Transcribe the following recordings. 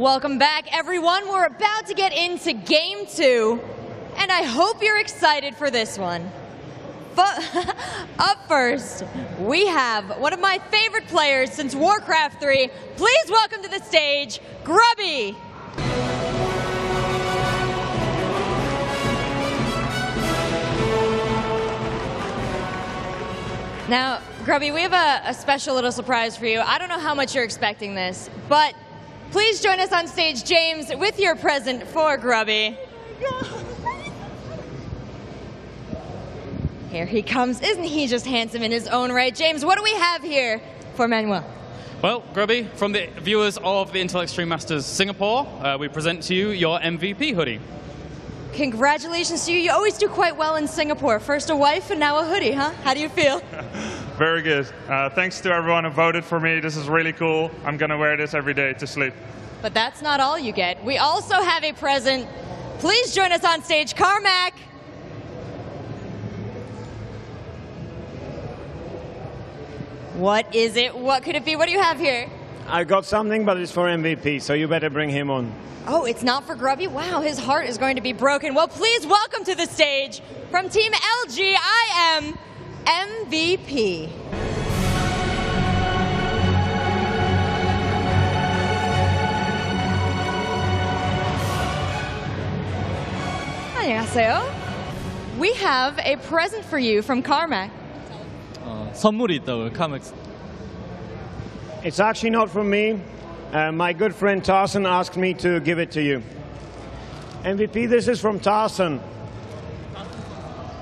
Welcome back, everyone. We're about to get into Game 2, and I hope you're excited for this one. But up first, we have one of my favorite players since Warcraft 3. Please welcome to the stage, Grubby. Now, Grubby, we have a special little surprise for you. I don't know how much you're expecting this, but please join us on stage, James, with your present for Grubby. Here he comes. Isn't he just handsome in his own right? James, what do we have here for Manuel? Well, Grubby, from the viewers of the Intel Extreme Masters Singapore, we present to you your MVP hoodie. Congratulations to you. You always do quite well in Singapore. First a wife and now a hoodie, huh? How do you feel? Very good. Thanks to everyone who voted for me. This is really cool. I'm going to wear this every day to sleep. But that's not all you get. We also have a present. Please join us on stage, Carmack. What is it? What could it be? What do you have here? I got something, but it's for MVP, so you better bring him on. Oh, it's not for Grubby? Wow, his heart is going to be broken. Well, please welcome to the stage from Team LG, IEM MVP. 안녕하세요. We have a present for you from Carmack. 선물이 있다고요, 카맥스. It's actually not from me. My good friend Tarson asked me to give it to you. MVP, this is from Tarson.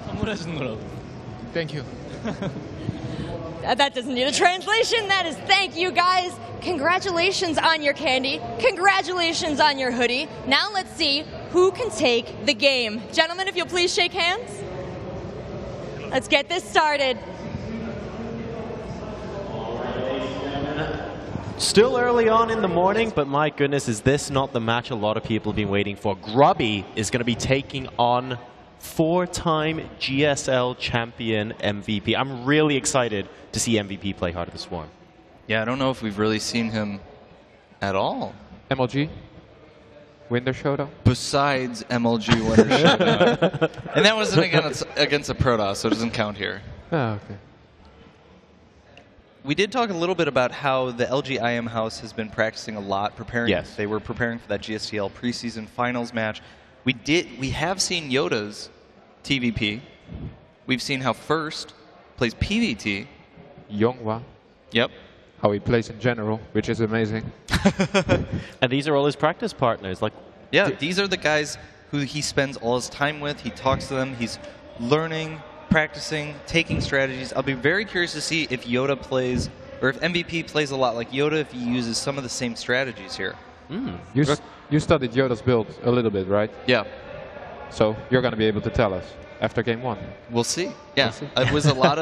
선물해 주는 거라고. Thank you. That doesn't need a translation. That is thank you, guys. Congratulations on your candy. Congratulations on your hoodie. Now let's see who can take the game. Gentlemen, if you'll please shake hands. Let's get this started. Still early on in the morning, but my goodness, is this not the match a lot of people have been waiting for? Grubby is going to be taking on four-time GSL champion MVP. I'm really excited to see MVP play Heart of the Swarm. Yeah, I don't know if we've really seen him at all. MLG? Winter Showdown? Besides MLG Winter Showdown. And that wasn't against a Protoss, so it doesn't count here. Oh, okay. We did talk a little bit about how the LG IM house has been practicing a lot, preparing. Yes. They were preparing for that GSTL preseason finals match. We have seen Yoda's TVP. We've seen how First plays PVT. Yonghwa. Yep. How he plays in general, which is amazing. And these are all his practice partners. Like, yeah, these are the guys who he spends all his time with. He talks to them. He's learning, practicing, taking strategies. I'll be very curious to see if Yoda plays, or if MVP plays a lot like Yoda, if he uses some of the same strategies here. You studied Yoda's build a little bit, right? Yeah. So you're going to be able to tell us after game one. We'll see. Yeah, we'll see. It was a lot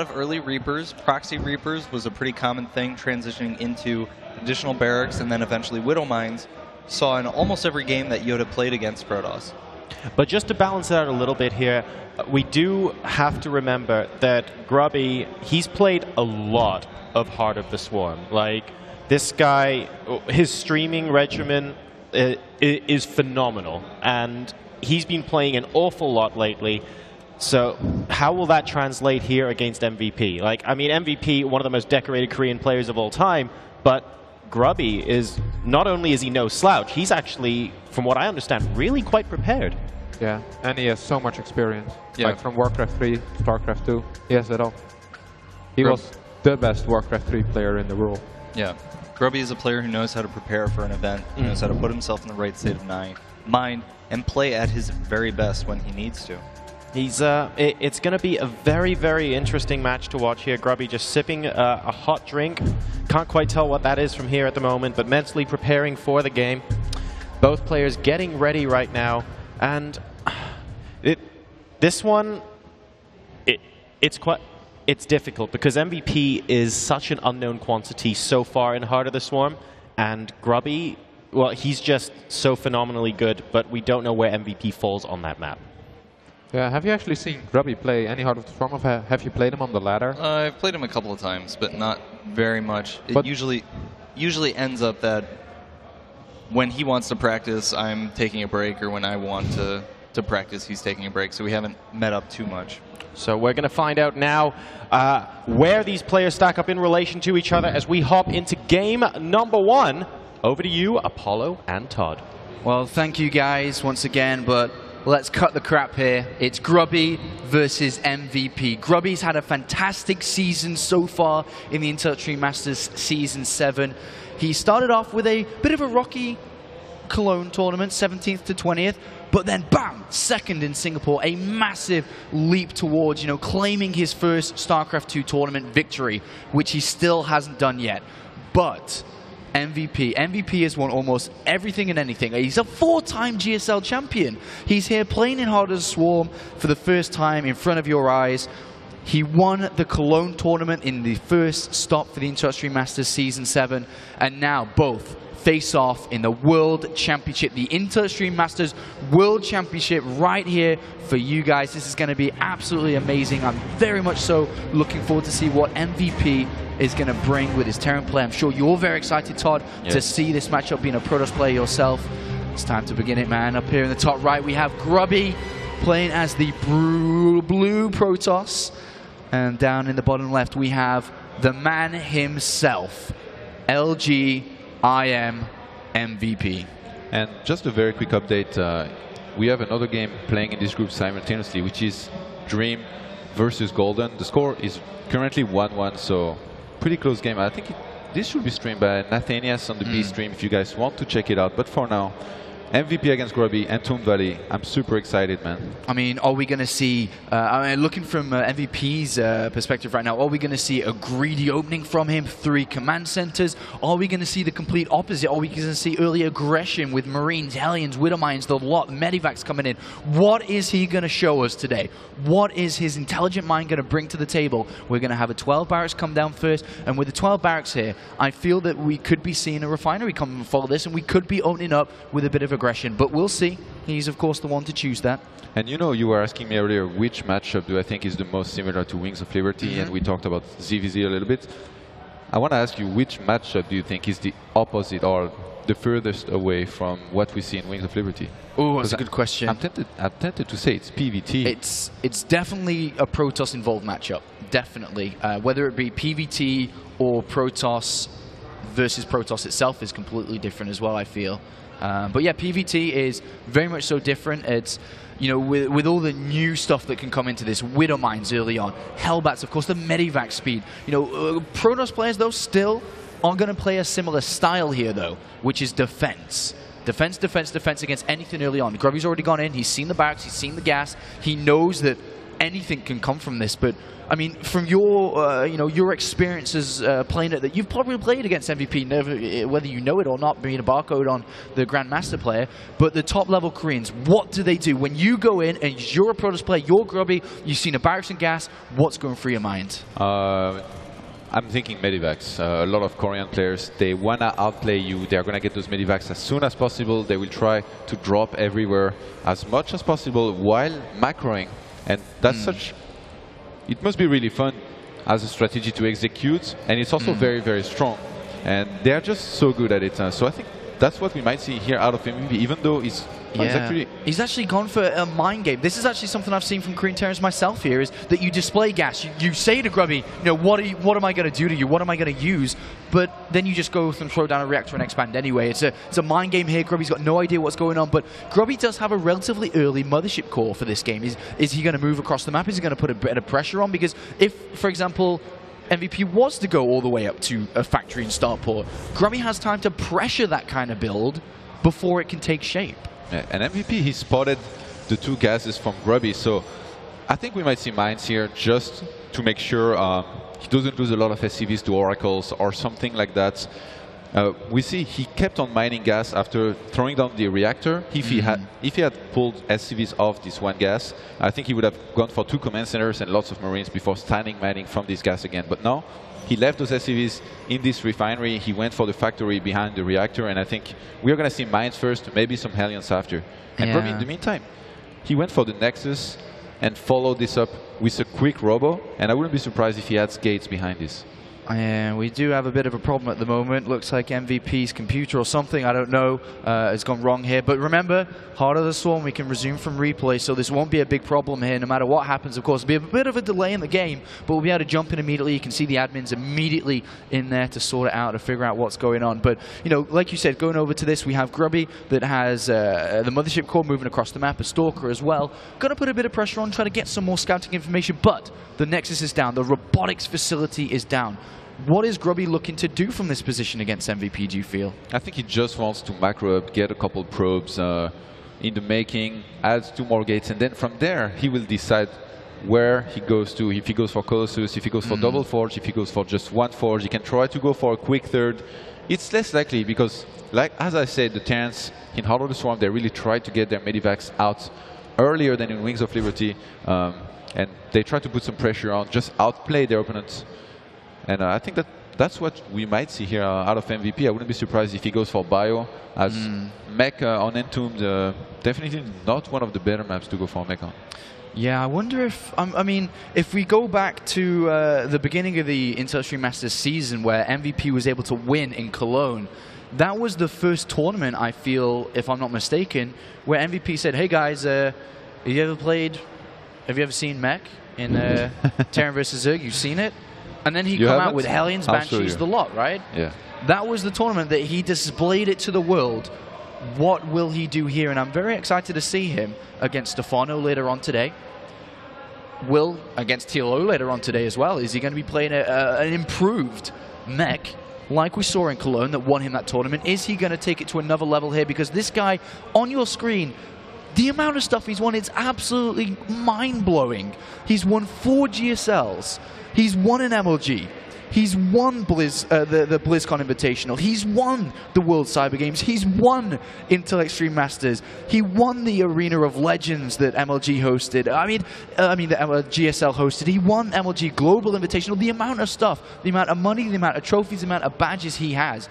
of early Reapers. Proxy Reapers was a pretty common thing, transitioning into additional barracks and then eventually Widow Mines. Saw in almost every game that Yoda played against Protoss. but just to balance it out a little bit here, we do have to remember that Grubby, he's played a lot of Heart of the Swarm. Like, this guy, his streaming regimen is phenomenal, and he's been playing an awful lot lately. So how will that translate here against MVP? Like, I mean, MVP, one of the most decorated Korean players of all time, but Grubby is, not only is he no slouch, he's actually, from what I understand, really quite prepared. Yeah, and he has so much experience. Yeah. Like from Warcraft 3, StarCraft 2, he has it all. He was the best Warcraft 3 player in the world. Yeah. Grubby is a player who knows how to prepare for an event, who knows how to put himself in the right state of mind, and play at his very best when he needs to. He's it's going to be a very, very interesting match to watch here. Grubby just sipping a hot drink. Can't quite tell what that is from here at the moment, but mentally preparing for the game. Both players getting ready right now. And this one, it's difficult because MVP is such an unknown quantity so far in Heart of the Swarm. And Grubby, well, he's just so phenomenally good, but we don't know where MVP falls on that map. Yeah, have you actually seen Grubby play any Heart of the Swarm? Have you played him on the ladder? I've played him a couple of times, but not very much. It usually ends up that when he wants to practice, I'm taking a break, or when I want to practice, he's taking a break. So we haven't met up too much. So we're going to find out now where these players stack up in relation to each other as we hop into game number 1. Over to you, Apollo and Todd. Well, thank you guys once again, but let's cut the crap here. It's Grubby versus MVP. Grubby's had a fantastic season so far in the Untitled Extreme Masters Season 7. He started off with a bit of a rocky Cologne tournament, 17th to 20th, but then bam, second in Singapore, a massive leap towards, claiming his first StarCraft 2 tournament victory, which he still hasn't done yet. But MVP has won almost everything and anything. He's a 4-time GSL champion. He's here playing in Heart of the Swarm for the first time in front of your eyes. He won the Cologne tournament in the first stop for the Untitled Extreme Masters Season 7, and now both face off in the World Championship, the Untitled Extreme Masters World Championship right here for you guys. This is going to be absolutely amazing. I'm very much so looking forward to see what MVP is going to bring with his Terran play. I'm sure you're very excited, Todd, to see this matchup, being a Protoss player yourself. It's time to begin it, man. Up here in the top right, we have Grubby playing as the blue Protoss. And down in the bottom left, we have the man himself, LG IEM MVP. And just a very quick update. We have another game playing in this group simultaneously, which is Dream versus Golden. The score is currently 1-1, so pretty close game. I think this should be streamed by Nathanias on the B stream if you guys want to check it out. But for now, MVP against Grubby and Tomb Valley. I'm super excited, man. I mean, are we going to see, looking from MVP's perspective right now, are we going to see a greedy opening from him, 3 command centers? Are we going to see the complete opposite? Are we going to see early aggression with Marines, Hellions, Widowmines, the lot, Medivacs coming in? What is he going to show us today? What is his intelligent mind going to bring to the table? We're going to have a 12 barracks come down first, and with the 12 barracks here, I feel that we could be seeing a refinery come and follow this, and we could be opening up with a bit of aggression, but we'll see. He's of course the one to choose that. And you were asking me earlier which matchup do I think is the most similar to Wings of Liberty, and we talked about ZVZ a little bit. I want to ask you, which matchup do you think is the opposite or the furthest away from what we see in Wings of Liberty? Oh, that's a good question. I'm tempted to say it's PVT. It's definitely a Protoss involved matchup, definitely. Whether it be PVT or Protoss versus Protoss itself is completely different as well, I feel. But yeah, PVT is very much so different. It's, with all the new stuff that can come into this, Widowmines early on, Hellbats, of course, the Medivac speed. Protoss players, though, still are going to play a similar style here, though, which is defense. Defense, defense, defense against anything early on. Grubby's already gone in. He's seen the barracks. He's seen the gas. He knows that anything can come from this. But I mean, from your experiences playing it, that you've probably played against MVP, whether you know it or not, being a barcode on the Grandmaster player. But the top level Koreans, what do they do when you go in and you're a Protoss player, you're Grubby, you've seen a barracks and gas? What's going through your mind? I'm thinking Medivacs. A lot of Korean players, they want to outplay you. They're going to get those Medivacs as soon as possible. They will try to drop everywhere as much as possible while macroing. And that's such... It must be really fun as a strategy to execute. And it's also very, very strong. And they're just so good at it. So I think that's what we might see here out of MVP, even though he's he's actually gone for a mind game. This is actually something I've seen from Korean Terrans myself here, is that you display gas. You say to Grubby, what am I going to do to you? What am I going to use? But then you just go and throw down a reactor and expand anyway. It's a mind game here. Grubby's got no idea what's going on, but Grubby does have a relatively early mothership core for this game. Is he going to move across the map? Is he going to put a bit of pressure on? Because if, for example, MVP was to go all the way up to a factory and starport, Grubby has time to pressure that kind of build before it can take shape. Yeah, and MVP, he spotted the 2 gases from Grubby, so I think we might see mines here just to make sure he doesn't lose a lot of SCVs to oracles or something like that. We see he kept on mining gas after throwing down the reactor. If he had pulled SCVs off this 1 gas, I think he would have gone for 2 command centers and lots of Marines before standing mining from this gas again. But now, he left those SCVs in this refinery. He went for the factory behind the reactor, and I think we are going to see mines first, maybe some Hellions after. And Grubby, in the meantime, he went for the Nexus and followed this up with a quick robo, and I wouldn't be surprised if he adds gates behind this. And we do have a bit of a problem at the moment. Looks like MVP's computer or something, I don't know, has gone wrong here. But remember, Heart of the Swarm, we can resume from replay, so this won't be a big problem here no matter what happens. Of course, there'll be a bit of a delay in the game, but we'll be able to jump in immediately. You can see the admins immediately in there to sort it out, to figure out what's going on. But, you know, like you said, going over to this, we have Grubby that has the Mothership core moving across the map, a Stalker as well. Going to put a bit of pressure on, try to get some more scouting information, but the Nexus is down. The robotics facility is down. What is Grubby looking to do from this position against MVP, do you feel? I think he just wants to macro up, get a couple probes in the making, add 2 more gates, and then from there he will decide where he goes to. If he goes for Colossus, if he goes for double forge, if he goes for just 1 forge, he can try to go for a quick third. It's less likely because, like as I said, the Terrans in Heart of the Swarm, they really try to get their medivacs out earlier than in Wings of Liberty, and they try to put some pressure on, just outplay their opponents. And I think that's what we might see here out of MVP. I wouldn't be surprised if he goes for Bio as Mech on Entombed. Definitely not one of the better maps to go for Mech on. Yeah, I wonder if, I mean, if we go back to the beginning of the Intel Extreme Masters season where MVP was able to win in Cologne, that was the first tournament, I feel, if I'm not mistaken, where MVP said, hey guys, have you ever seen Mech in Terran vs. Zerg? You've seen it? And then he come out with Hellions, Banshees, the lot, right? Yeah. That was the tournament that he displayed it to the world. What will he do here? And I'm very excited to see him against Stefano later on today. Will against TLO later on today as well. Is he going to be playing an improved Mech like we saw in Cologne that won him that tournament? Is he going to take it to another level here? Because this guy on your screen, the amount of stuff he's won, it's absolutely mind-blowing. He's won 4 GSLs. He's won an MLG. He's won the BlizzCon Invitational. He's won the World Cyber Games. He's won Intel Extreme Masters. He won the Arena of Legends that MLG hosted. I mean the GSL hosted. He won MLG Global Invitational. The amount of stuff, the amount of money, the amount of trophies, the amount of badges he has.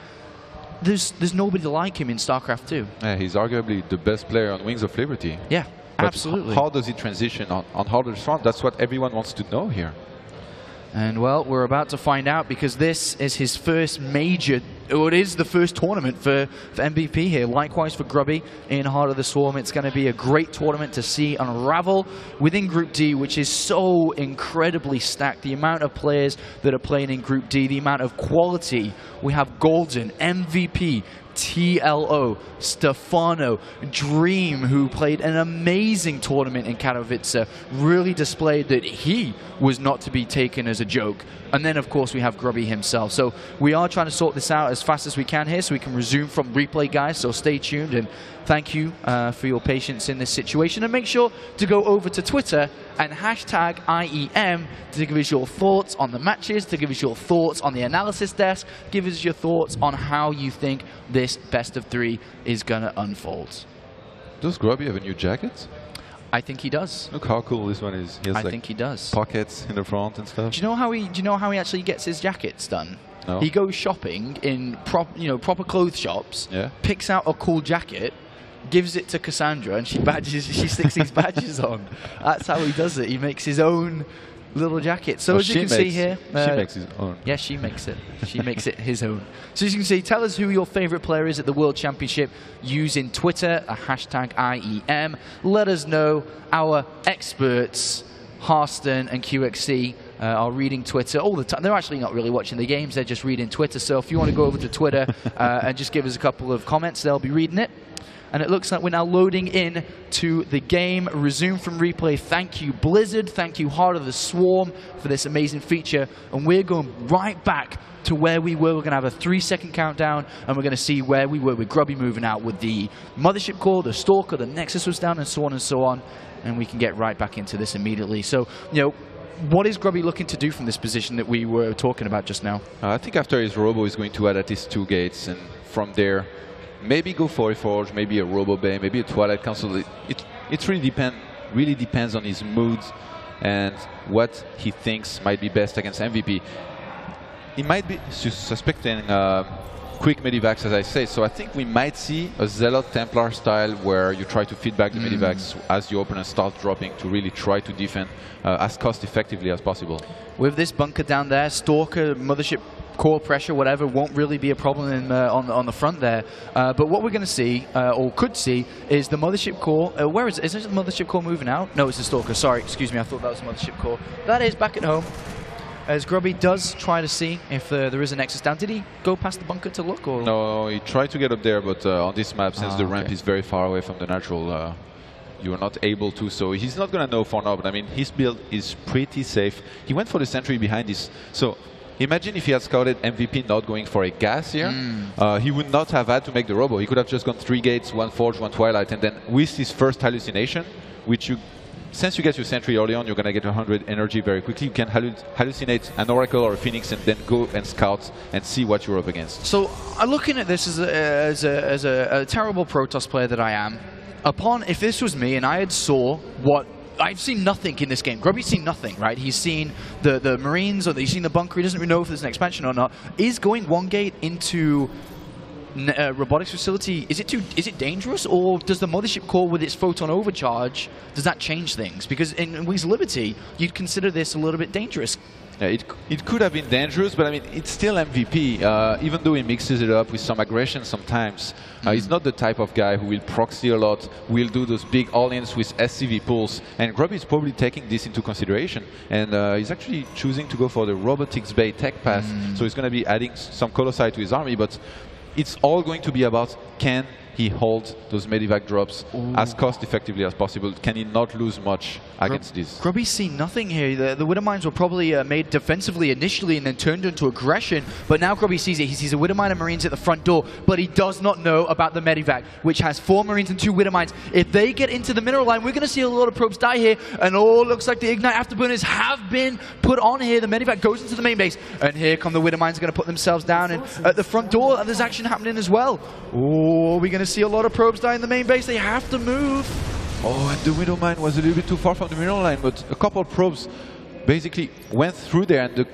There's nobody like him in StarCraft 2. Yeah, he's arguably the best player on Wings of Liberty. Yeah, but absolutely. How does he transition on Heart of the Swarm? That's what everyone wants to know here. And, well, we're about to find out because this is his first major, or it is the first tournament for MVP here. Likewise for Grubby in Heart of the Swarm. It's going to be a great tournament to see unravel within Group D, which is so incredibly stacked. The amount of players that are playing in Group D, the amount of quality. We have Golden, MVP, TLO, Stefano, Dream, who played an amazing tournament in Katowice, really displayed that he was not to be taken as a joke. And then, of course, we have Grubby himself. So we are trying to sort this out as fast as we can here so we can resume from replay, guys. So stay tuned, and thank you for your patience in this situation. And make sure to go over to Twitter and hashtag IEM to give us your thoughts on the matches, to give us your thoughts on the analysis desk, give us your thoughts on how you think this best of 3 is going to unfold. Does Grubby have a new jacket? I think he does. Look how cool this one is. He has, I think he does. Pockets in the front and stuff. Do you know how he actually gets his jackets done? No. He goes shopping in proper clothes shops, picks out a cool jacket, gives it to Cassandra, and she sticks these badges on. That's how he does it. He makes his own little jacket. So as you can see here, she makes his own. Yeah, she makes it. She makes it his own. So as you can see, tell us who your favorite player is at the World Championship using Twitter, a hashtag IEM. Let us know. Our experts, Harston and QXC, are reading Twitter all the time. They're actually not really watching the games. They're just reading Twitter. So if you want to go over to Twitter and just give us a couple of comments, they'll be reading it. And it looks like we're now loading in to the game. Resume from replay. Thank you, Blizzard. Thank you, Heart of the Swarm, for this amazing feature. And we're going right back to where we were. We're going to have a 3-second countdown, and we're going to see where we were with Grubby moving out with the Mothership core, the Stalker, the Nexus was down, and so on and so on. And we can get right back into this immediately. So, you know, what is Grubby looking to do from this position that we were talking about just now? I think after his Robo, he's going to add at least 2 gates, and from there, maybe go for a Forge, maybe a Robo Bay, maybe a Twilight Council. It really depends on his mood and what he thinks might be best against MVP. He might be suspecting quick medivacs, as I say. So I think we might see a Zealot Templar style where you try to feed back the medivacs as your opponent starts dropping to really try to defend as cost effectively as possible. With this bunker down there, Stalker, Mothership core pressure, whatever, won't really be a problem in, on the front there. But what we're going to see, or could see, is the Mothership core. Where is it? Is this the Mothership core moving out? No, it's the Stalker. Sorry, excuse me. I thought that was the Mothership core. That is back at home. As Grubby does try to see if there is a Nexus down. Did he go past the bunker to look? Or? No, he tried to get up there, but on this map, since the ramp is very far away from the natural, you are not able to. So he's not going to know for now, but I mean, his build is pretty safe. He went for the sentry behind this. So imagine if he had scouted MVP not going for a gas here. He would not have had to make the robo. He could have just gone 3 gates, 1 Forge, 1 Twilight, and then with his first hallucination, which you, since you get your sentry early on, you're going to get 100 energy very quickly. You can hallucinate an Oracle or a Phoenix and then go and scout and see what you're up against. So looking at this as a terrible Protoss player that I am, if this was me and I had saw what I've seen nothing in this game. Grubby's seen nothing, right? He's seen the Marines, or he's seen the bunker. He doesn't really know if there's an expansion or not. Is going 1 gate into robotics facility, is it dangerous, or does the Mothership core with its photon overcharge, does that change things? Because in Wings Liberty, you'd consider this a little bit dangerous. Yeah, it could have been dangerous, but I mean, it's still MVP. Even though he mixes it up with some aggression sometimes, he's not the type of guy who will proxy a lot, will do those big all-ins with SCV pulls, and Grubby is probably taking this into consideration, and he's actually choosing to go for the Robotics Bay tech path, so he's going to be adding some Colossi to his army, but it's all going to be about, can he hold those medivac drops as cost effectively as possible? Can he not lose much against this? Grubby's seen nothing here. The Widowmines were probably made defensively initially and then turned into aggression, but now Grubby sees it. He sees a Widowmine and Marines at the front door, but he does not know about the medivac, which has 4 Marines and 2 Widowmines. If they get into the mineral line, we're going to see a lot of probes die here, and looks like the Ignite Afterburners have been put on here. The medivac goes into the main base, and here come the Widowmines, going to put themselves down, and at the front door, there's action happening as well. Oh, we're going to see a lot of probes die in the main base. They have to move. Oh, and the Widowmine was a little bit too far from the mineral line, but a couple of probes basically went through there, and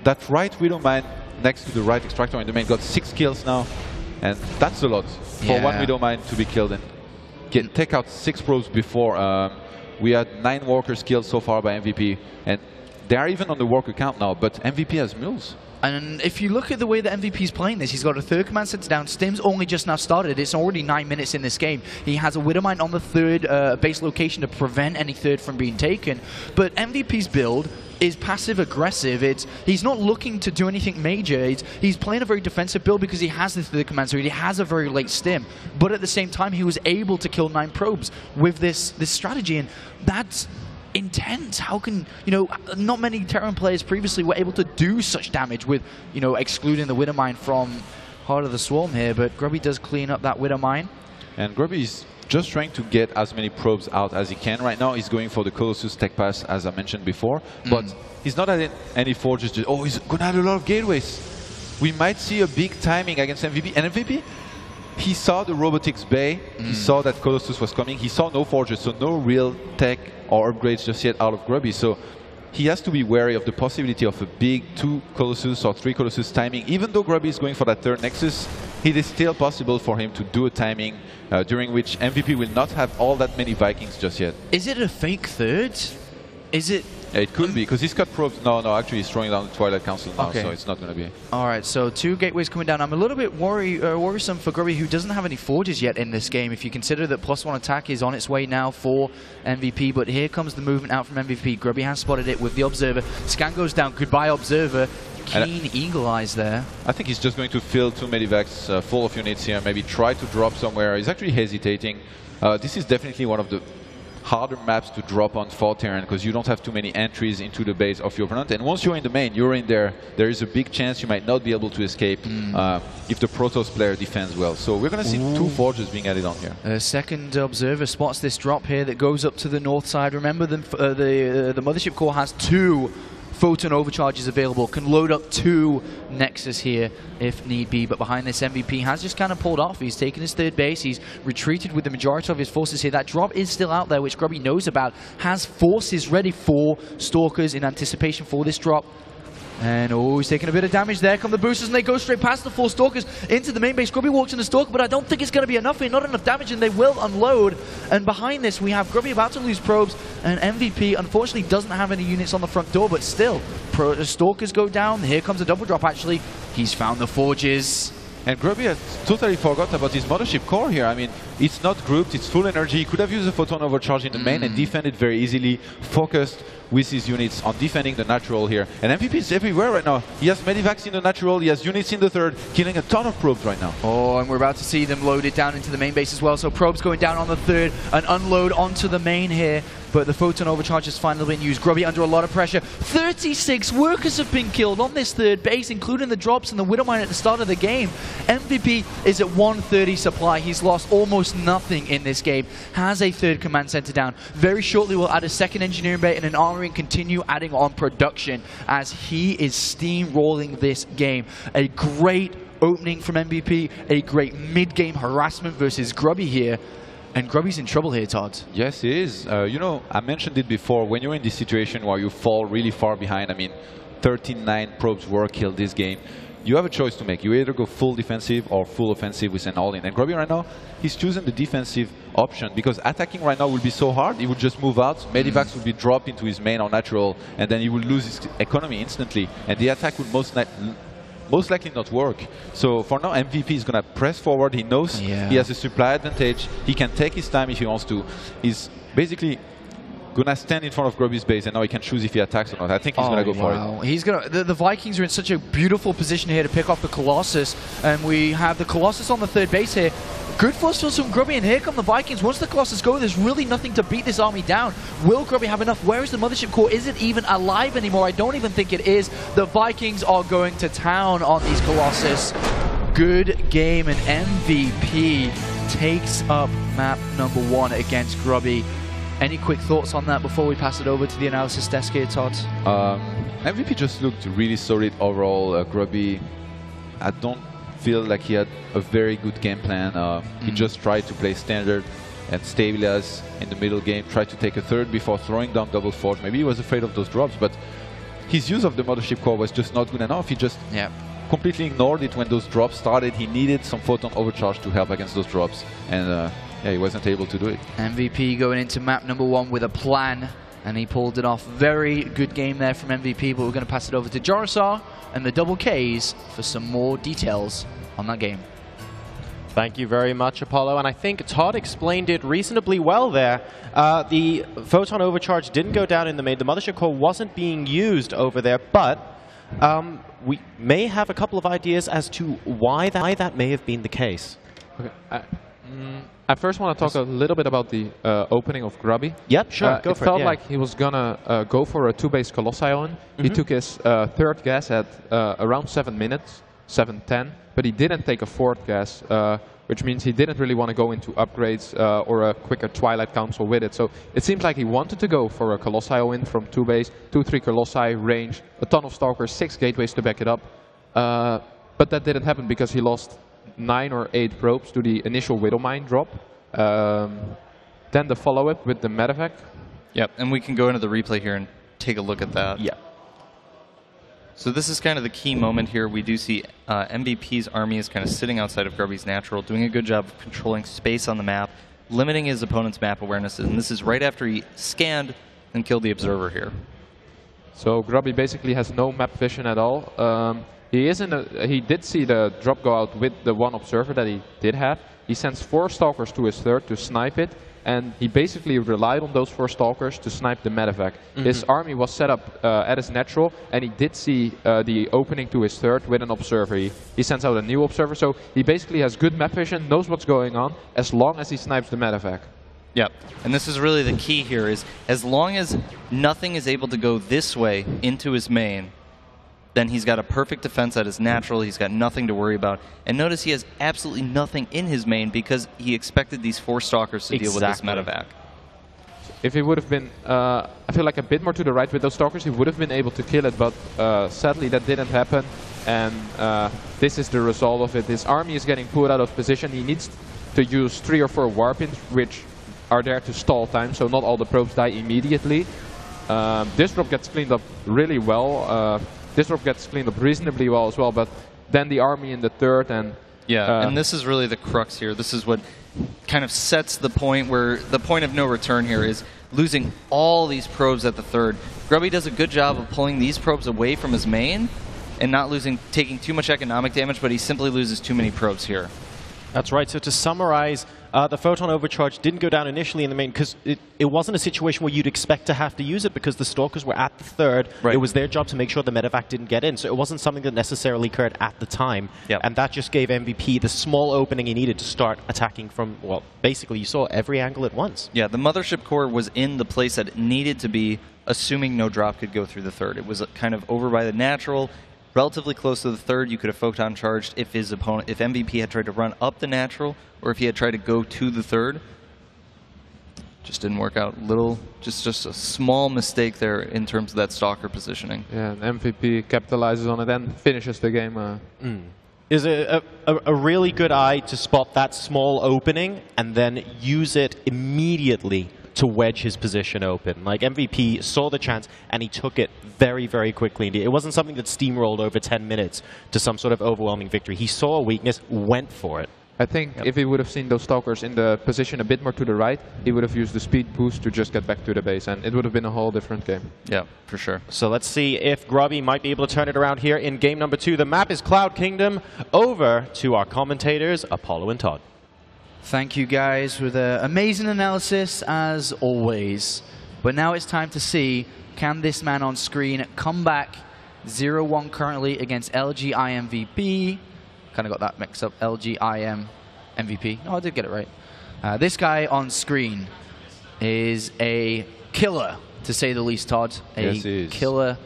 that right Widowmine next to the right extractor in the main got 6 kills now, and that's a lot for one Widowmine to be killed and take out 6 probes before. We had 9 walkers killed so far by MVP, and they are even on the walker count now, but MVP has mules. And if you look at the way that MVP's playing this, he's got a 3rd command center down. Stim's only just now started. It's already 9 minutes in this game. He has a Widowmine on the 3rd base location to prevent any 3rd from being taken. But MVP's build is passive-aggressive. He's not looking to do anything major. He's playing a very defensive build because he has the 3rd command, so he has a very late Stim. But at the same time, he was able to kill 9 probes with this strategy, and that's intense. How can, not many Terran players previously were able to do such damage with, excluding the Widowmine from Heart of the Swarm here, but Grubby does clean up that Widowmine. And Grubby is just trying to get as many probes out as he can. Right now he's going for the Colossus tech pass, as I mentioned before, but he's not adding any forges. He's going to add a lot of gateways. We might see a big timing against MVP, and MVP, he saw the Robotics Bay, he saw that Colossus was coming, he saw no forges, so no real tech or upgrades just yet out of Grubby, so he has to be wary of the possibility of a big 2 Colossus or 3 Colossus timing. Even though Grubby is going for that 3rd Nexus, it is still possible for him to do a timing during which MVP will not have all that many Vikings just yet. Is it a fake 3rd? Is it? It could be, because he's got probes. No, actually he's throwing down the Twilight Council now, so it's not going to be. Alright, so 2 gateways coming down. I'm a little bit worrisome for Grubby, who doesn't have any forges yet in this game, if you consider that +1 attack is on its way now for MVP, but here comes the movement out from MVP. Grubby has spotted it with the Observer. Scan goes down. Goodbye, Observer. Keen eagle eyes there. I think he's just going to fill 2 medivacs full of units here, maybe try to drop somewhere. He's actually hesitating. This is definitely one of the harder maps to drop on for Terran, because you don't have too many entries into the base of your opponent, and once you're in the main, you're in there, there is a big chance you might not be able to escape if the Protoss player defends well. So we're going to see 2 forges being added on here. Second Observer spots this drop here that goes up to the north side. Remember, the Mothership core has 2 photon overcharges available, can load up 2 Nexus here if need be, but behind this MVP has just kind of pulled off. He's taken his 3rd base, he's retreated with the majority of his forces here. That drop is still out there, which Grubby knows about, has forces ready for Stalkers in anticipation for this drop. And oh, he's taking a bit of damage there. Come the boosters, and they go straight past the 4 Stalkers into the main base. Grubby walks in the Stalker, but I don't think it's going to be enough here. Not enough damage, and they will unload. And behind this, we have Grubby about to lose probes, and MVP, unfortunately, doesn't have any units on the front door, but still, Stalkers go down. Here comes a double drop, actually. He's found the forges. And Grubby has totally forgot about his mothership core here. I mean, it's not grouped, it's full energy. He could have used a photon overcharge in the main and defended very easily, focused with his units on defending the natural here. And MVP is everywhere right now. He has medivacs in the natural, he has units in the third, killing a ton of probes right now. Oh, and we're about to see them loaded down into the main base as well. So probes going down on the third, an unload onto the main here. But the photon overcharge has finally been used. Grubby under a lot of pressure. 36 workers have been killed on this third base, including the drops and the Widowmine at the start of the game. MVP is at 130 supply. He's lost almost nothing in this game. Has a third command center down. Very shortly we'll add a second engineering bay and an armory and continue adding on production as he is steamrolling this game. A great opening from MVP. A great mid-game harassment versus Grubby here. And Grubby's in trouble here, Todd. Yes, he is. You know, I mentioned it before, when you're in this situation where you fall really far behind, I mean, 13-9 probes were killed this game, you have a choice to make. You either go full defensive or full offensive with an all-in. And Grubby right now, he's choosing the defensive option because attacking right now will be so hard, he would just move out, medivacs would be dropped into his main or natural, and then he will lose his economy instantly. And the attack would most likely not work. So for now, MVP is going to press forward. He knows he has a supply advantage. He can take his time if he wants to. He's basically going to stand in front of Grubby's base, and now he can choose if he attacks or not. I think he's going to go for it. He's going to. The Vikings are in such a beautiful position here to pick off the Colossus, and we have the Colossus on the third base here. Good force fields from Grubby, and here come the Vikings. Once the Colossus go, there's really nothing to beat this army down. Will Grubby have enough? Where is the mothership core? Is it even alive anymore? I don't even think it is. The Vikings are going to town on these Colossus. Good game, and MVP takes up map number 1 against Grubby. Any quick thoughts on that before we pass it over to the analysis desk here, Todd? MVP just looked really solid overall. Grubby, I don't feel like he had a very good game plan. He just tried to play standard and stabilize in the middle game, tried to take a third before throwing down double forge. Maybe he was afraid of those drops, but his use of the mothership core was just not good enough. He just completely ignored it when those drops started. He needed some photon overcharge to help against those drops, and yeah, he wasn't able to do it. MVP going into map number 1 with a plan, and he pulled it off. Very good game there from MVP, but we're going to pass it over to Jorisar and the double Ks for some more details on that game. Thank you very much, Apollo. And I think Todd explained it reasonably well there. The photon overcharge didn't go down in the main. The mothership core wasn't being used over there, but we may have a couple of ideas as to why that may have been the case. Okay. I first want to talk a little bit about the opening of Grubby. Yep, sure, go for it. It felt like he was going to go for a 2-base Colossi on. He took his third gas at around 7 minutes, 7:10, but he didn't take a fourth gas, which means he didn't really want to go into upgrades or a quicker Twilight Council with it. So it seems like he wanted to go for a Colossi win from 2-base, 2-3 Colossi, range, a ton of Stalkers, 6 gateways to back it up. But that didn't happen because he lost 9 or 8 probes to the initial Widowmine drop. Then the follow-up with the medevac. Yep, and we can go into the replay here and take a look at that. Yeah. So this is kind of the key moment here. We do see MVP's army is kind of sitting outside of Grubby's natural, doing a good job of controlling space on the map, limiting his opponent's map awareness, and this is right after he scanned and killed the observer here. So Grubby basically has no map vision at all. He did see the drop go out with the 1 observer that he did have. He sends 4 Stalkers to his third to snipe it, and he basically relied on those 4 Stalkers to snipe the medevac. His army was set up at his natural, and he did see the opening to his third with an observer. He sends out a new observer, so he basically has good map vision, knows what's going on, as long as he snipes the medevac. Yep, and this is really the key here, is as long as nothing is able to go this way into his main, then he's got a perfect defense at his natural, he's got nothing to worry about. And notice he has absolutely nothing in his main because he expected these 4 Stalkers to deal with this medevac. If he would have been, I feel like a bit more to the right with those Stalkers, he would have been able to kill it, but sadly that didn't happen. And this is the result of it. His army is getting pulled out of position. He needs to use 3 or 4 warpins, which are there to stall time, so not all the probes die immediately. This drop gets cleaned up really well. Disrupt gets cleaned up reasonably well as well, but then the army in the third and... Yeah, and this is really the crux here. This is what kind of sets the point where the point of no return here is losing all these probes at the third. Grubby does a good job of pulling these probes away from his main and not taking too much economic damage, but he simply loses too many probes here. That's right. So to summarize, the Photon Overcharge didn't go down initially in the main because it wasn't a situation where you'd expect to have to use it because the Stalkers were at the third. Right. It was their job to make sure the medevac didn't get in. So it wasn't something that necessarily occurred at the time. Yep. And that just gave MVP the small opening he needed to start attacking from, well, basically you saw every angle at once. Yeah, the Mothership Core was in the place that it needed to be, assuming no drop could go through the third. It was kind of over by the natural. Relatively close to the third, you could have photon charged if his opponent, if MVP had tried to run up the natural, or if he had tried to go to the third. Just didn't work out. Just a small mistake there in terms of that Stalker positioning. Yeah, and MVP capitalizes on it and finishes the game. Is a really good eye to spot that small opening and then use it immediately to wedge his position open. Like, MVP saw the chance and he took it very, very quickly. It wasn't something that steamrolled over 10 minutes to some sort of overwhelming victory. He saw a weakness, went for it. I think if he would have seen those Stalkers in the position a bit more to the right, he would have used the speed boost to just get back to the base, and it would have been a whole different game. Yeah, for sure. So let's see if Grubby might be able to turn it around here in game number 2. The map is Cloud Kingdom. Over to our commentators, Apollo and Todd. Thank you guys for the amazing analysis, as always. But now it's time to see, can this man on screen come back 0-1 currently against LGI MVP? Kind of got that mixed up, LGIM MVP. No, I did get it right. This guy on screen is a killer, to say the least, Todd. Yes, he is. Killer.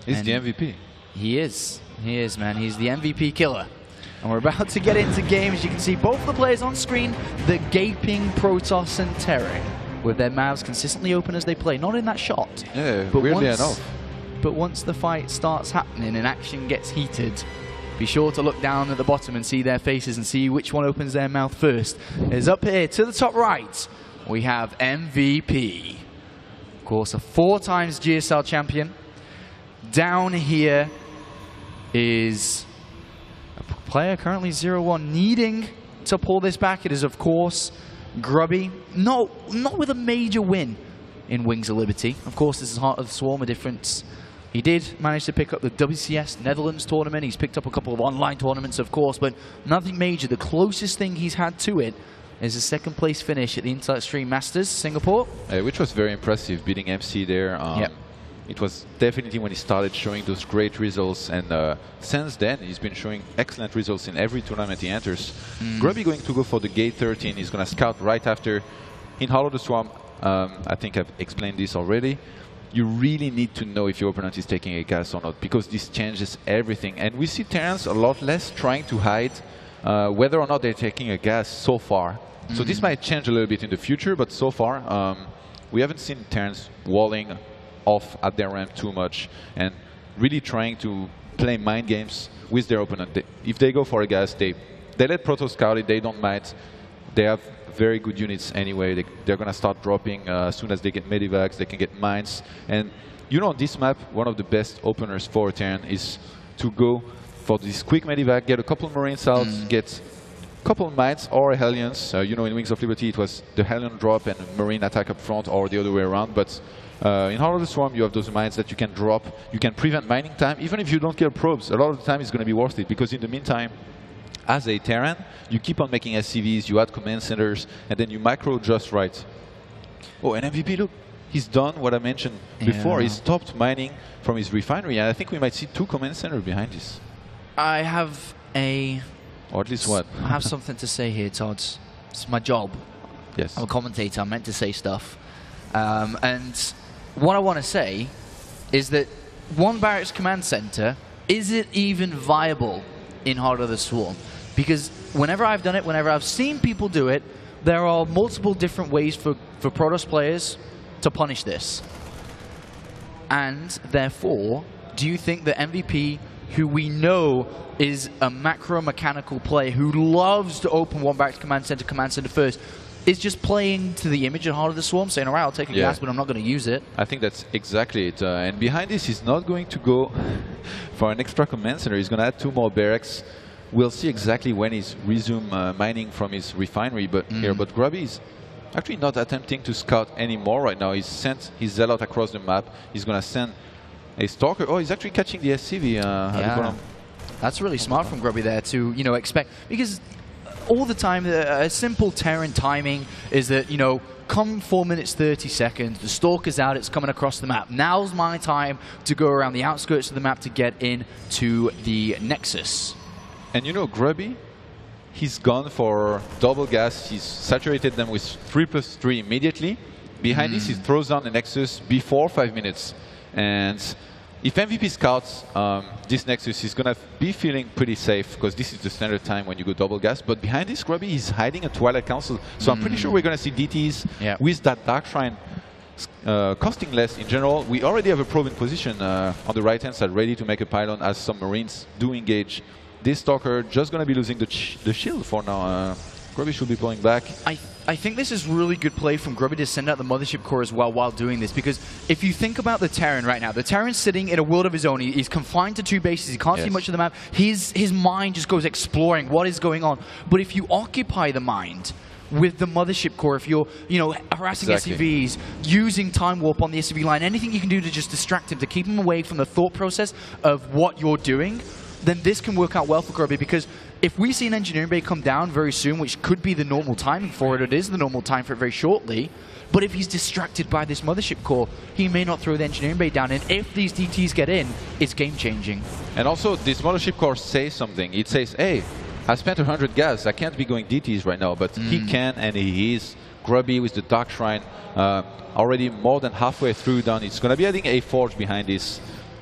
He's the MVP. He is. He is, man. He's the MVP killer. And we're about to get into games. You can see both the players on screen, the gaping Protoss and Terran, with their mouths consistently open as they play. Not in that shot. Yeah, but weirdly enough. But once the fight starts happening and action gets heated, be sure to look down at the bottom and see their faces and see which one opens their mouth first. Is up here to the top right, we have MVP. Of course, a 4 times GSL champion. Down here is a player currently 0-1, needing to pull this back. It is, of course, Grubby. Not with a major win in Wings of Liberty. Of course, this is Heart of the Swarm, a difference. He did manage to pick up the WCS Netherlands tournament. He's picked up a couple of online tournaments, of course, but nothing major. The closest thing he's had to it is a 2nd place finish at the Intel Extreme Masters, Singapore. Which was very impressive, beating MC there. Yep. It was definitely when he started showing those great results, and since then he's been showing excellent results in every tournament he enters. Grubby going to go for the Gate 13. He's going to scout right after. In Heart of the Swarm, I think I've explained this already. You really need to know if your opponent is taking a gas or not, because this changes everything. And we see Terrans a lot less trying to hide whether or not they're taking a gas so far. So this might change a little bit in the future, but so far we haven't seen Terrans walling off at their ramp too much and really trying to play mind games with their opponent. If they go for a gas, they let Proto scout it, they don't mind. They have very good units anyway. They're going to start dropping as soon as they get medivacs, they can get mines. And you know, on this map, one of the best openers for Terran is to go for this quick medivac, get a couple Marines out, get a couple mines or Hellions. You know, in Wings of Liberty, it was the Hellion drop and Marine attack up front, or the other way around. But in Heart of the Swarm, you have those mines that you can drop. You can prevent mining time. Even if you don't kill probes, a lot of the time it's going to be worth it, because in the meantime, as a Terran, you keep on making SCVs, you add command centers, and then you micro just right. Oh, and MVP, look, he's done what I mentioned before. He stopped mining from his refinery, and I think we might see 2 command centers behind this. I have a... Or at least what? I have something to say here, Todd. It's my job. Yes. I'm a commentator. I'm meant to say stuff. And what I want to say is that one barracks command center, is it even viable in Heart of the Swarm? Because whenever I've done it, whenever I've seen people do it, there are multiple different ways for Protoss players to punish this. And therefore, do you think that MVP, who we know is a macro-mechanical player who loves to open one barracks command center first, is just playing to the image of Heart of the Swarm, saying, all right, I'll take a gas, but I'm not going to use it. I think that's exactly it. And behind this, he's not going to go for an extra command center. He's going to add 2 more barracks. We'll see exactly when he's resume mining from his refinery here. But Grubby is actually not attempting to scout anymore right now. He's sent his Zealot across the map. He's going to send a Stalker. Oh, he's actually catching the SCV at the bottom. That's really smart from Grubby there to, expect, because all the time, a simple Terran timing is that, come 4 minutes 30 seconds, the Stalker's out, it's coming across the map. Now's my time to go around the outskirts of the map to get into the Nexus. And Grubby, he's gone for double gas. He's saturated them with 3+3 immediately. Behind this, he throws down the Nexus before 5 minutes. And if MVP scouts this Nexus, he's going to be feeling pretty safe because this is the standard time when you go double gas. But behind this, Grubby, he's hiding a Twilight Council. So I'm pretty sure we're going to see DTs with that Dark Shrine costing less in general. We already have a probe in position on the right-hand side, ready to make a pylon as some Marines do engage. This Stalker just going to be losing the shield for now. Grubby should be pulling back. I think this is really good play from Grubby to send out the Mothership Core as well while doing this, because if you think about the Terran right now, the Terran's sitting in a world of his own. He's confined to 2 bases. He can't see much of the map. His mind just goes exploring what is going on. But if you occupy the mind with the Mothership Core, if you're, harassing SCVs, using Time Warp on the SCV line, anything you can do to just distract him, to keep him away from the thought process of what you're doing, then this can work out well for Grubby, because if we see an Engineering Bay come down very soon, which could be the normal timing for it, it is the normal time for it very shortly, but if he's distracted by this Mothership Core, he may not throw the Engineering Bay down, and if these DTs get in, it's game-changing. And also, this Mothership Core says something. It says, hey, I spent 100 gas, I can't be going DTs right now, but he can, and he is. Grubby with the Dark Shrine already more than halfway through done. It's going to be adding a Forge behind this.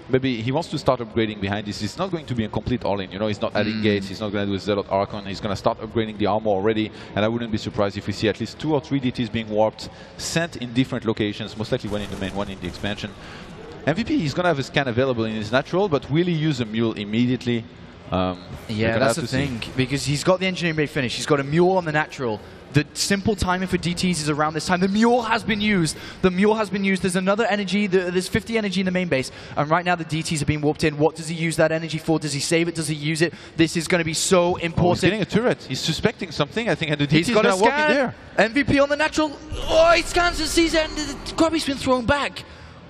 Maybe he wants to start upgrading behind this. It's not going to be a complete all-in. He's not adding gates. He's not going to do a Zealot Archon. He's going to start upgrading the armor already. And I wouldn't be surprised if we see at least 2 or 3 DTs being warped, sent in different locations, most likely one in the main, one in the expansion. MVP, he's going to have a scan available in his natural, but will he use a Mule immediately? Yeah, that's the thing, because he's got the Engineering Bay finished. He's got a Mule on the natural. The simple timing for DTs is around this time. The Mule has been used. The Mule has been used. There's another energy. There's 50 energy in the main base. And right now the DTs are being warped in. What does he use that energy for? Does he save it? Does he use it? This is going to be so important. Oh, he's getting a turret. He's suspecting something, I think, and the DT's going to walk in there. MVP on the natural. Oh, he scans and sees it, and Grubby's been thrown back.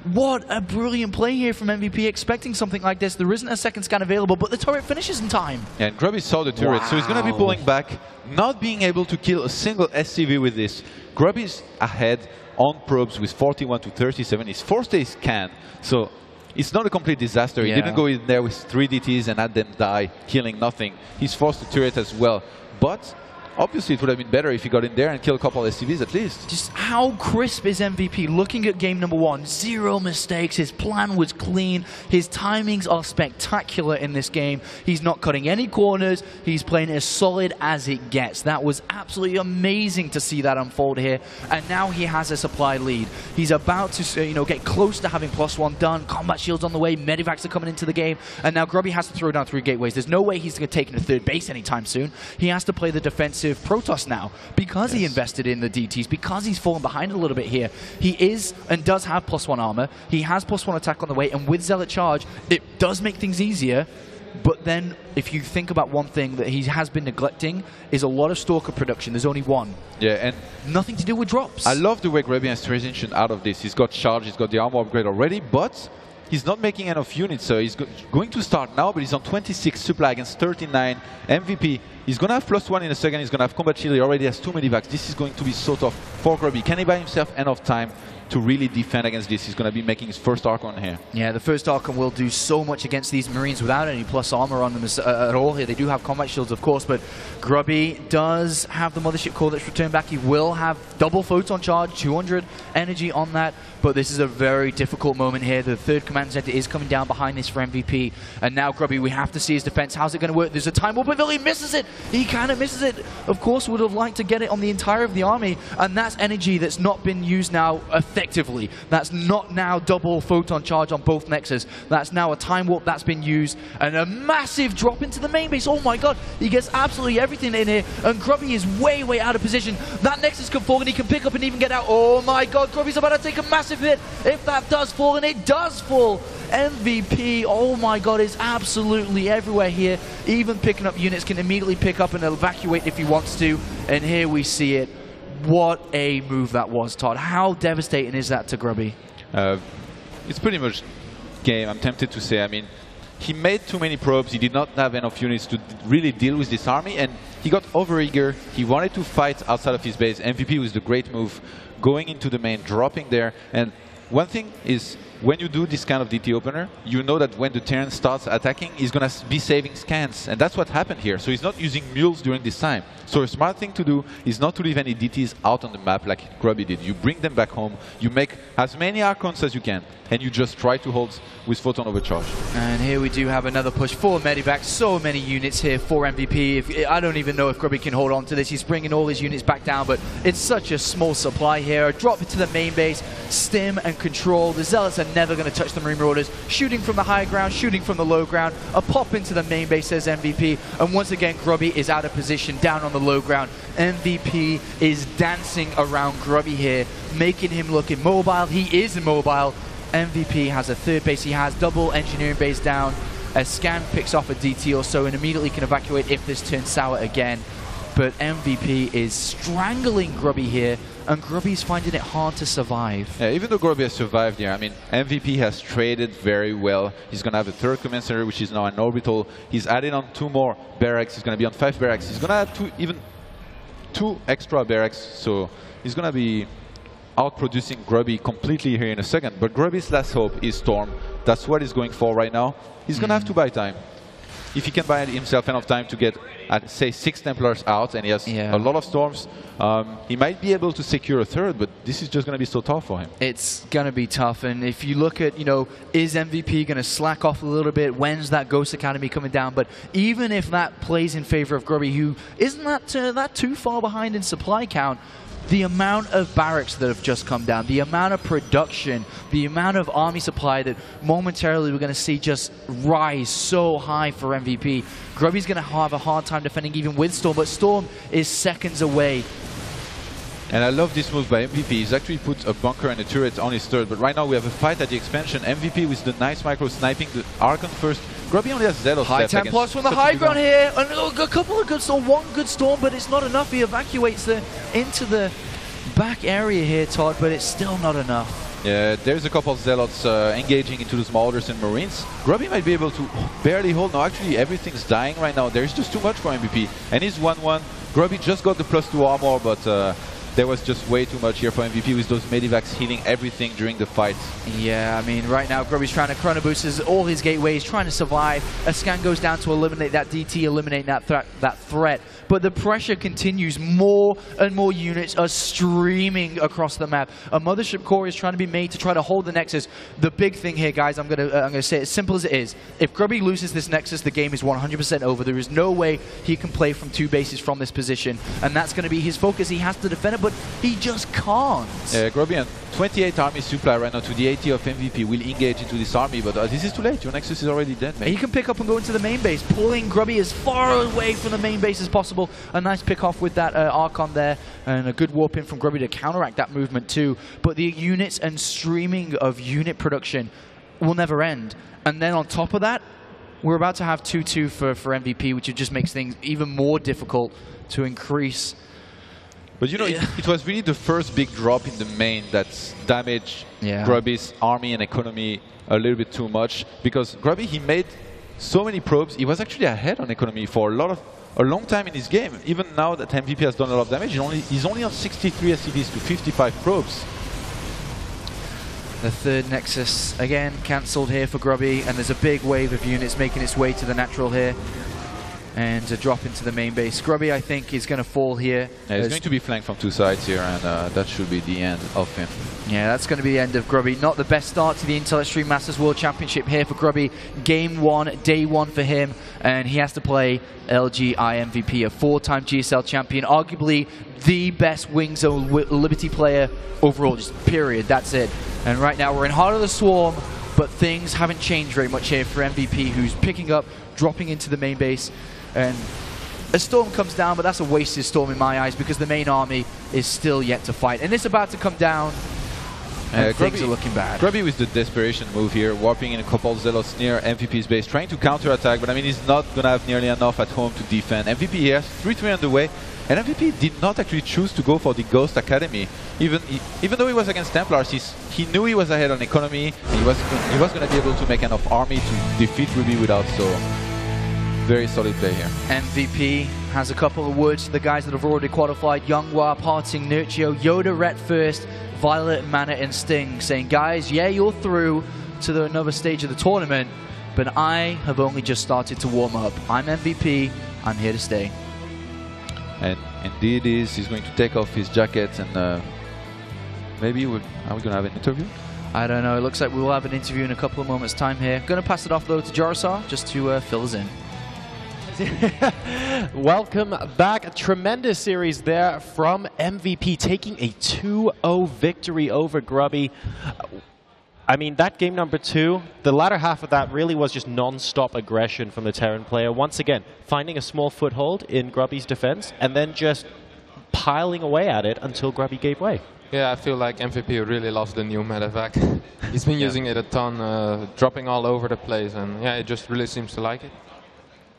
What a brilliant play here from MVP, expecting something like this. There isn't a second scan available, but the turret finishes in time. Yeah, and Grubby saw the turret, so he's going to be pulling back, not being able to kill a single SCV with this. Grubby's ahead on probes with 41 to 37. He's forced a scan, so it's not a complete disaster. He didn't go in there with 3 DTs and had them die, killing nothing. He's forced the turret as well, but obviously, it would have been better if he got in there and killed a couple of SCVs at least. Just how crisp is MVP? Looking at game number 1, 0 mistakes. His plan was clean. His timings are spectacular in this game. He's not cutting any corners. He's playing as solid as it gets. That was absolutely amazing to see that unfold here. And now he has a supply lead. He's about to get close to having +1 done. Combat shields on the way. Medivacs are coming into the game. And now Grubby has to throw down 3 gateways. There's no way he's going to take into 3rd base anytime soon. He has to play the defensive Protoss now, because he invested in the DTs, because he's fallen behind a little bit here. He is and does have +1 armor. He has +1 attack on the way, and with Zealot Charge, it does make things easier. But then, if you think about one thing that he has been neglecting, is a lot of Stalker production. There's only 1. Yeah, and nothing to do with drops. I love the way Grubby has transitioned out of this. He's got Charge, he's got the armor upgrade already, but he's not making enough units, so he's going to start now, but he's on 26 supply against 39 MVP. He's going to have +1 in a second. He's going to have combat shield. He already has 2 medivacs. This is going to be so tough for Grubby. Can he buy himself enough time to really defend against this? He's going to be making his first Archon here. Yeah, the first Archon will do so much against these Marines without any plus armor on them at all here. They do have combat shields, of course, but Grubby does have the Mothership Core that's returned back. He will have double photon charge, 200 energy on that, but this is a very difficult moment here. The 3rd command center is coming down behind this for MVP, and now Grubby, we have to see his defense. How's it going to work? There's a Time Warp, but he misses it. He kind of misses it. Of course, would have liked to get it on the entire of the army, and that's energy that's not been used now a fair effectively. That's not now double photon charge on both Nexus. That's now a time warp that's been used, and a massive drop into the main base. Oh my god, he gets absolutely everything in here, and Grubby is way, way out of position. That Nexus can fall, and he can pick up and even get out. Oh my god, Grubby's about to take a massive hit. If that does fall, and it does fall, MVP, oh my god, is absolutely everywhere here. Even picking up units, can immediately pick up and evacuate if he wants to. And here we see it. What a move that was, Todd. How devastating is that to Grubby? It's pretty much game, I'm tempted to say. I mean, he made too many probes. He did not have enough units to really deal with this army, and he got overeager. He wanted to fight outside of his base. MVP was the great move, going into the main, dropping there. And one thing is, when you do this kind of DT opener, you know that when the Terran starts attacking, he's going to be saving scans. And that's what happened here. So he's not using mules during this time. So a smart thing to do is not to leave any DTs out on the map like Grubby did. You bring them back home, you make as many Archons as you can, and you just try to hold with photon overcharge. And here we do have another push for Medivac. So many units here for MVP. I don't even know if Grubby can hold on to this. He's bringing all his units back down, but it's such a small supply here. A drop to the main base, stim and control. The Zealots are never going to touch the Marine Marauders. Shooting from the high ground, shooting from the low ground. A pop into the main base, says MVP. And once again, Grubby is out of position, down on the low ground. MVP is dancing around Grubby here, making him look immobile. He is immobile. MVP has a third base. He has double engineering base down. A scan picks off a DT or so and immediately can evacuate if this turns sour again. But MVP is strangling Grubby here, and Grubby's finding it hard to survive. Yeah, even though Grubby has survived here, I mean, MVP has traded very well. He's going to have a third command center, which is now an orbital. He's added on 2 more barracks. He's going to be on 5 barracks. He's going to have even 2 extra barracks, so he's going to be outproducing Grubby completely here in a second. But Grubby's last hope is Storm. That's what he's going for right now. He's going to have to buy time. If he can buy himself enough time to get, say, 6 Templars out, and he has a lot of Storms, he might be able to secure a third, but this is just going to be so tough for him. It's going to be tough, and if you look at, you know, is MVP going to slack off a little bit? When's that Ghost Academy coming down? But even if that plays in favor of Grubby, who isn't that too far behind in supply count, the amount of barracks that have just come down, the amount of production, the amount of army supply that momentarily we're going to see just rise so high for MVP. Grubby's going to have a hard time defending even with Storm, but Storm is seconds away. And I love this move by MVP. He's actually put a bunker and a turret on his third, but right now we have a fight at the expansion. MVP with the nice micro sniping the Archon first. Grubby only has Zealot High left. Templars from the high ground here, and a couple of good Storm, one good Storm, but it's not enough. He evacuates into the back area here, Todd, but it's still not enough. Yeah, there's a couple of Zealots engaging into the small orders and Marines. Grubby might be able to barely hold. No, actually everything's dying right now. There's just too much for MVP. And he's 1-1. Grubby just got the +2 armor, but there was just way too much here for MVP with those Medivacs healing everything during the fight. Yeah, I mean, right now Grubby's trying to chrono boost all his gateways, trying to survive. A scan goes down to eliminate that DT, eliminate that threat. But the pressure continues. More and more units are streaming across the map. A mothership core is trying to be made to try to hold the Nexus. The big thing here, guys, I'm gonna say it as simple as it is. If Grubby loses this Nexus, the game is 100% over. There is no way he can play from 2 bases from this position, and that's going to be his focus. He has to defend it, but he just can't. Grubby and 28 army supply right now to the 80 of MVP will engage into this army, but this is too late. Your Nexus is already dead, mate. He can pick up and go into the main base, pulling Grubby as far away from the main base as possible. A nice pick off with that Archon there, and a good warp in from Grubby to counteract that movement too. But the units and streaming of unit production will never end. And then on top of that, we're about to have 2-2 for MVP, which just makes things even more difficult to increase. But you know, it was really the first big drop in the main that's damaged Grubby's army and economy a little bit too much, because Grubby, he made so many probes. He was actually ahead on economy for a long time in his game. Even now that MVP has done a lot of damage, he's only on 63 SCVs to 55 probes. The third Nexus, again, cancelled here for Grubby, and there's a big wave of units making its way to the natural here. and a drop into the main base. Grubby, I think, is going to fall here. Yeah, he's going to be flanked from two sides here, and that should be the end of him. Yeah, that's going to be the end of Grubby. Not the best start to the Intel Extreme Masters World Championship here for Grubby. Game 1, day 1 for him, and he has to play LG IMVP, a 4-time GSL champion, arguably the best Wings of Liberty player overall, just period, that's it. And right now we're in Heart of the Swarm, but things haven't changed very much here for MVP, who's picking up, dropping into the main base, and a storm comes down, but that's a wasted storm in my eyes because the main army is still yet to fight. And it's about to come down, and things are looking bad. Grubby with the desperation move here, warping in a couple zealots near MVP's base, trying to counter-attack, but I mean, he's not going to have nearly enough at home to defend. MVP here, 3-3 on the way, and MVP did not actually choose to go for the Ghost Academy. Even though he was against Templars, he knew he was ahead on economy, he was going to be able to make enough army to defeat Grubby without, so very solid play here. MVP has a couple of words to the guys that have already qualified. Younghwa, Parting, Nurchio, Yoda, Ret first, Violet, Mana, and Sting, saying, guys, yeah, you're through to another stage of the tournament, but I have only just started to warm up. I'm MVP, I'm here to stay. And indeed he's going to take off his jacket, and maybe are we going to have an interview? I don't know, it looks like we will have an interview in a couple of moments time here. Going to pass it off though to Jarosar, just to fill us in. Welcome back. A tremendous series there from MVP, taking a 2-0 victory over Grubby. I mean, that game number 2, the latter half of that really was just non-stop aggression from the Terran player. Once again, finding a small foothold in Grubby's defense and then just piling away at it until Grubby gave way. Yeah, I feel like MVP really loves the new medevac. He's been using it a ton, dropping all over the place, and yeah, it just really seems to like it.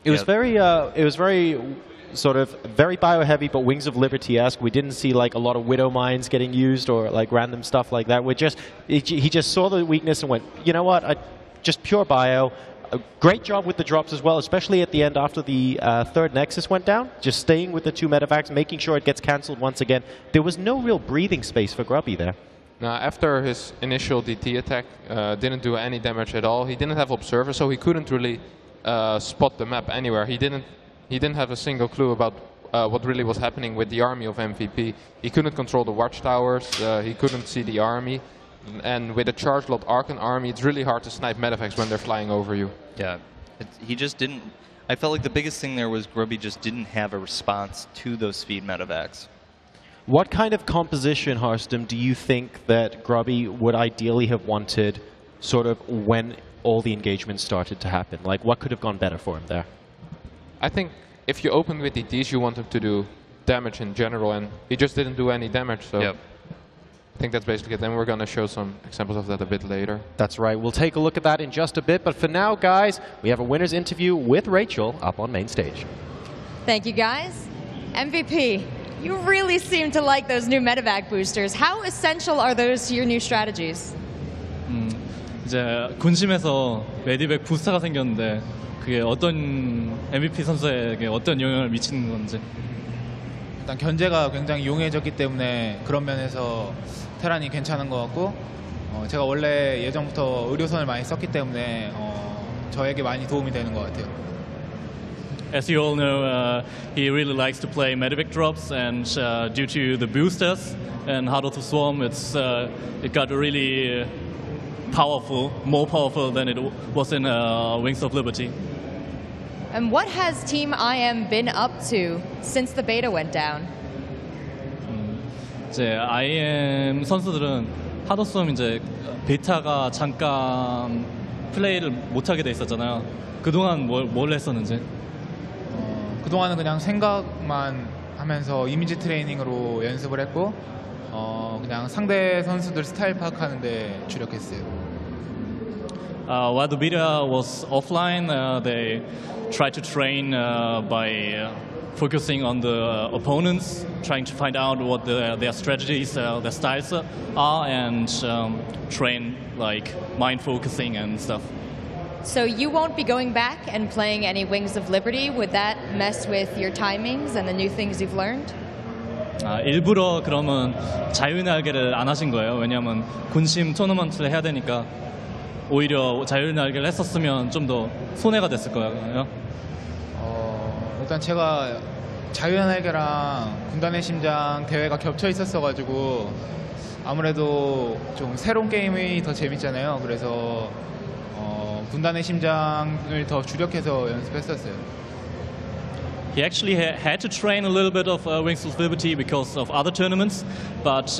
It was very sort of very bio-heavy, but Wings of Liberty-esque. We didn't see like a lot of Widow Mines getting used or like random stuff like that. He just saw the weakness and went, you know what, just pure bio. A great job with the drops as well, especially at the end after the third Nexus went down. Just staying with the 2 medevacs, making sure it gets cancelled once again. There was no real breathing space for Grubby there. Now, after his initial DT attack, didn't do any damage at all. He didn't have Observer, so he couldn't really spot the map anywhere. He didn't have a single clue about what really was happening with the army of MVP. He couldn't control the watchtowers, he couldn't see the army, and with a charge lot Archon army, it's really hard to snipe medevacs when they're flying over you. Yeah, he just didn't. I felt like the biggest thing there was Grubby just didn't have a response to those speed medevacs. What kind of composition, Harstem, do you think that Grubby would ideally have wanted sort of when all the engagements started to happen? Like, what could have gone better for him there? I think if you open with DTs, you want him to do damage in general, and he just didn't do any damage, so yep. I think that's basically it. Then we're going to show some examples of that a bit later. That's right. We'll take a look at that in just a bit, but for now, guys, we have a winner's interview with Rachel up on main stage. Thank you, guys. MVP, you really seem to like those new medevac boosters. How essential are those to your new strategies? 이제 군심에서 메디백 부스터가 생겼는데 그게 어떤 MVP 선수에게 어떤 영향을 미치는 건지. 일단 견제가 굉장히 용이해졌기 때문에 그런 면에서 테란이 괜찮은 것 같고 제가 원래 예전부터 의료선을 많이 썼기 때문에 저에게 많이 도움이 되는 것 같아요. As you all know, he really likes to play medevac drops, and due to the boosters and Heart of the Swarm, it got really powerful, more powerful than it was in Wings of Liberty. And what has Team IEM been up to since the beta went down? 이제 IEM 선수들은 하더스톰 이제 베타가 잠깐 플레이를 못하게 돼 있었잖아요. 그동안 뭘 했었는지? 그동안은 그냥 생각만 하면서 이미지 트레이닝으로 연습을 했고 그냥 상대 선수들 스타일 파악하는 데 주력했어요. While the beta was offline, they tried to train by focusing on the opponents, trying to find out what their strategies, their styles are, and train like mind focusing and stuff. So you won't be going back and playing any Wings of Liberty? Would that mess with your timings and the new things you've learned? 일부러 그러면 자유날개를 안 하신 거예요. 왜냐하면 군심 토너먼트를 해야 되니까 오히려 자유날개를 했었으면 좀 더 손해가 됐을 거예요. 일단 제가 자유연예계랑 군단의 심장 대회가 겹쳐 있었어가지고 아무래도 좀 새로운 게임이 더 재밌잖아요. 그래서 군단의 심장을 더 주력해서 연습했었어요. He actually had to train a little bit of Wings of CeBIT because of other tournaments, but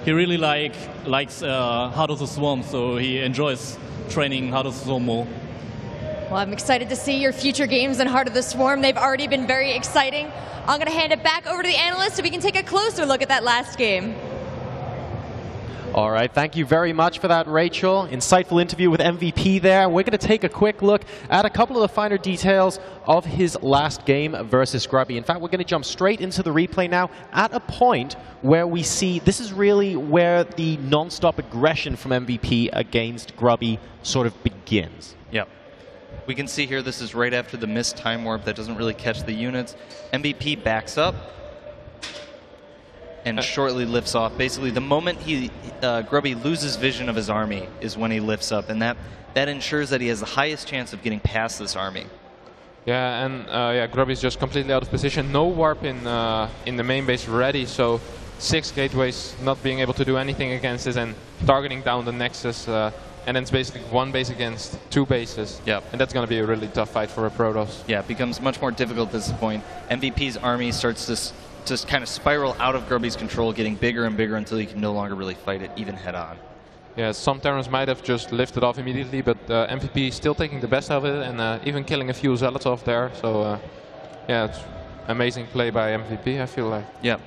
he really likes Heart of the Swarm, so he enjoys training Heart of the Swarm more. Well, I'm excited to see your future games in Heart of the Swarm. They've already been very exciting. I'm going to hand it back over to the analyst so we can take a closer look at that last game. All right, thank you very much for that, Rachel. Insightful interview with MVP there. We're going to take a quick look at a couple of the finer details of his last game versus Grubby. In fact, we're going to jump straight into the replay now at a point where we see this is really where the non-stop aggression from MVP against Grubby sort of begins. Yep. We can see here this is right after the missed time warp that doesn't really catch the units. MVP backs up and shortly lifts off. Basically, the moment Grubby loses vision of his army is when he lifts up, and that ensures that he has the highest chance of getting past this army. Yeah, and Grubby's just completely out of position. No warp in the main base ready, so 6 gateways not being able to do anything against this and targeting down the Nexus. And then it's basically 1 base against 2 bases. Yep. And that's going to be a really tough fight for a Protoss. Yeah, it becomes much more difficult at this point. MVP's army starts to kind of spiral out of Grubby's control, getting bigger and bigger until he can no longer really fight it even head on. Yeah, some Terrans might have just lifted off immediately, but MVP still taking the best of it and even killing a few Zealots off there. So, yeah, it's amazing play by MVP, I feel like. Yeah,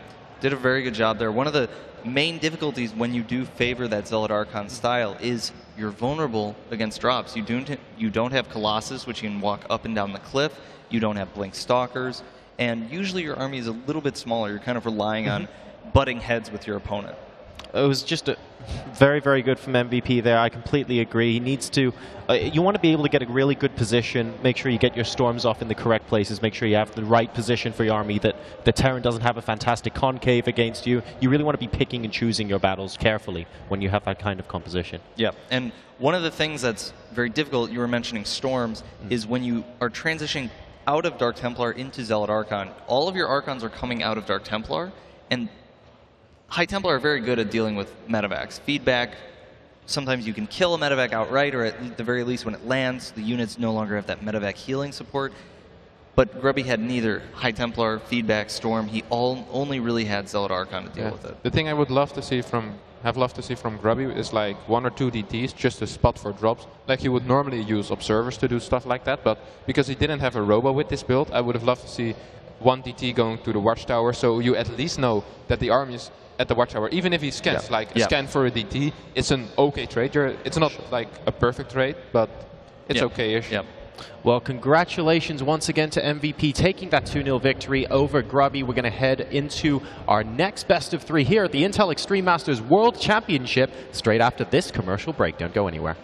did a very good job there. One of the main difficulties when you do favor that Zealot Archon style is you're vulnerable against drops. You don't have Colossus, which you can walk up and down the cliff. You don't have Blink Stalkers. And usually your army is a little bit smaller. You're kind of relying on butting heads with your opponent. It was just very, very good from MVP there. I completely agree. He needs to... you want to be able to get a really good position, make sure you get your storms off in the correct places, make sure you have the right position for your army, that the Terran doesn't have a fantastic concave against you. You really want to be picking and choosing your battles carefully when you have that kind of composition. Yeah, and one of the things that's very difficult, you were mentioning storms, is when you are transitioning out of Dark Templar into Zealot Archon, all of your Archons are coming out of Dark Templar, and High Templar are very good at dealing with medevacs. Feedback, sometimes you can kill a medevac outright, or at the very least when it lands, the units no longer have that medevac healing support. But Grubby had neither High Templar, Feedback, Storm. He only really had Zealot Archon to deal with it. The thing I would love to see from Grubby is like 1 or 2 DTs just to spot for drops. Like you would normally use observers to do stuff like that, but because he didn't have a robo with this build, I would have loved to see 1 DT going to the watchtower, so you at least know that the army is at the watchtower. Even if he scans, a scan for a DT, it's an okay trade. It's not like a perfect trade, but it's okay-ish. Yep. Well, congratulations once again to MVP taking that 2-0 victory over Grubby. We're going to head into our next best of 3 here at the Intel Extreme Masters World Championship straight after this commercial break. Don't go anywhere.